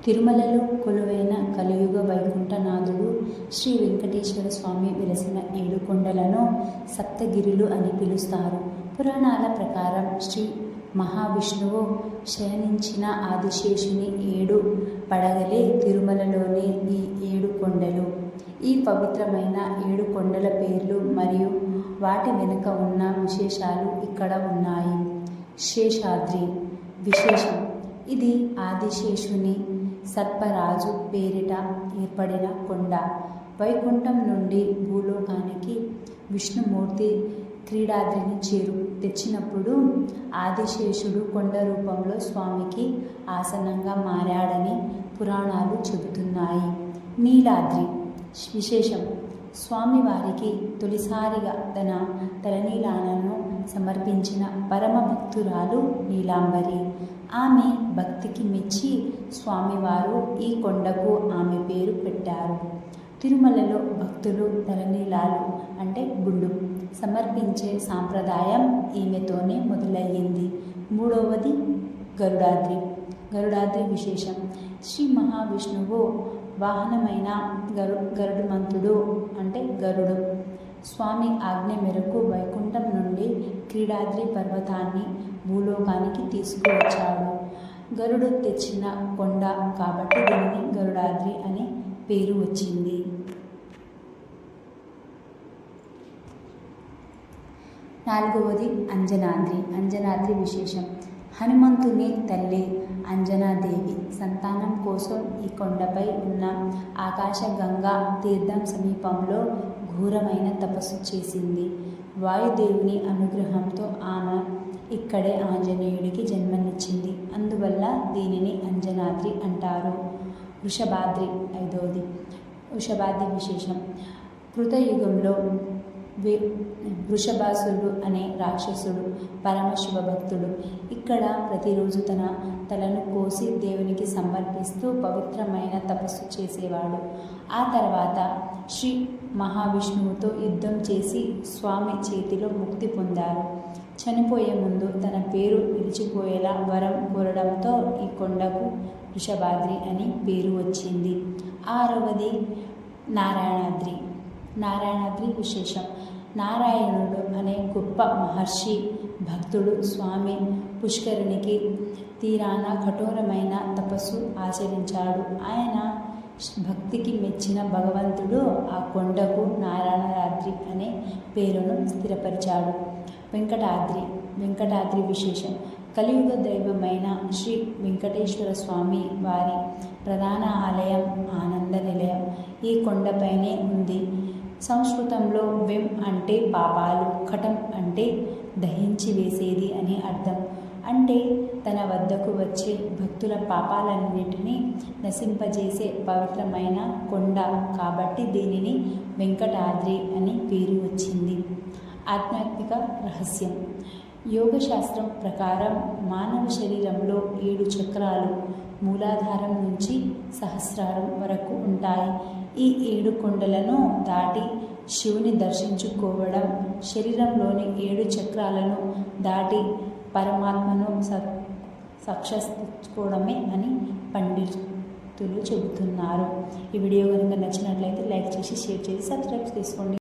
తిరుమలలో కొలువైన కలియుగ వైకుంఠనాథుడు శ్రీ వెంకటేశ్వర స్వామి వెలసిన 7 కొండలను సప్తగిరులు అని పిలుస్తారు. పురాణాల ప్రకారం శ్రీ మహావిష్ణువు శయనించిన ఆదిశేషుని 7 పడగలే తిరుమలలోని ఈ 7 కొండలు. ఈ పవిత్రమైన 7 కొండల పేర్లు మరియు వాటి వెనుక ఉన్న విశేషాలు ఇక్కడ ఉన్నాయి. శేషాద్రి విశేషం: ఇది ఆదిశేషుని సర్పరాజు పేరిట ఏర్పడిన కొండ. వైకుంఠం నుండి భూలోకానికి విష్ణుమూర్తి క్రీడాద్రిని తెచ్చినప్పుడు ఆదిశేషుడు కొండ రూపంలో స్వామికి ఆసనంగా మారాడని పురాణాలు చెబుతున్నాయి. నీలాద్రి విశేషం: స్వామివారికి తొలిసారిగా తన తలనీలాలను సమర్పించిన పరమ భక్తురాలు నీలాంబరి. ఆమె భక్తికి మెచ్చి స్వామివారు ఈ కొండకు ఆమె పేరు పెట్టారు. తిరుమలలో భక్తులు తలనీలాలు అంటే గుండు సమర్పించే సాంప్రదాయం ఈమెతోనే మొదలయ్యింది. 3వది గరుడాద్రి విశేషం: శ్రీ మహావిష్ణువు వాహనమైన గరుడుమంతుడు అంటే గరుడు స్వామి ఆజ్ఞ మేరకు వైకుంఠం నుండి క్రీడాద్రి పర్వతాన్ని భూలోకానికి తీసుకువచ్చాడు. గరుడు తెచ్చిన కొండ కాబట్టి దీనిని గరుడాద్రి అనే పేరు వచ్చింది. 4వది అంజనాద్రి విశేషం: హనుమంతుని తల్లి అంజనాదేవి సంతానం కోసం ఈ కొండపై ఉన్న ఆకాశగంగా తీర్థం సమీపంలో ఘోరమైన తపస్సు చేసింది. వాయుదేవుని అనుగ్రహంతో ఆమె ఇక్కడే ఆంజనేయుడికి జన్మనిచ్చింది. అందువల్ల దీనిని అంజనాద్రి అంటారు. వృషభాద్రి 5వది విశేషం: కృతయుగంలో వృషభాసురుడు అనే రాక్షసుడు పరమశివ భక్తుడు ఇక్కడ ప్రతిరోజు తన తలను కోసి దేవునికి సమర్పిస్తూ పవిత్రమైన తపస్సు చేసేవాడు. ఆ తర్వాత శ్రీ మహావిష్ణువుతో యుద్ధం చేసి స్వామి చేతిలో ముక్తి పొందారు. చనిపోయే ముందు తన పేరు నిలిచిపోయేలా వరం కోరడంతో ఈ కొండకు వృషభాద్రి అని పేరు వచ్చింది. 6వది నారాయణాద్రి విశేషం: నారాయణుడు అనే గొప్ప మహర్షి భక్తుడు స్వామి పుష్కరిణికి తీరాన కఠోరమైన తపస్సు ఆచరించాడు. ఆయన భక్తికి మెచ్చిన భగవంతుడు ఆ కొండకు నారాయణాద్రి అనే పేరును స్థిరపరిచాడు. వెంకటాద్రి విశేషం: కలియుగ దైవమైన శ్రీ వెంకటేశ్వర స్వామి వారి ప్రధాన ఆలయం ఆనంద నిలయం ఈ కొండపైనే ఉంది. సంస్కృతంలో వెం అంటే పాపాలు, కటం అంటే దహించి వేసేది అని అర్థం. అంటే తన వద్దకు వచ్చే భక్తుల పాపాలన్నింటినీ నశింపజేసే పవిత్రమైన కొండ కాబట్టి దీనిని వెంకటాద్రి అని పేరు వచ్చింది. ఆధ్యాత్మిక రహస్యం: యోగశాస్త్రం ప్రకారం మానవ శరీరంలో 7 చక్రాలు మూలాధారం నుంచి సహస్రారం వరకు ఉంటాయి. ఈ 7 కొండలను దాటి శివుని దర్శించుకోవడం, శరీరంలోని 7 చక్రాలను దాటి పరమాత్మను సాక్షాత్కరించుకోవడమే అని పండితులు చెబుతున్నారు. ఈ వీడియో కనుక నచ్చినట్లయితే లైక్ చేసి షేర్ చేసి సబ్స్క్రైబ్ చేసుకోండి.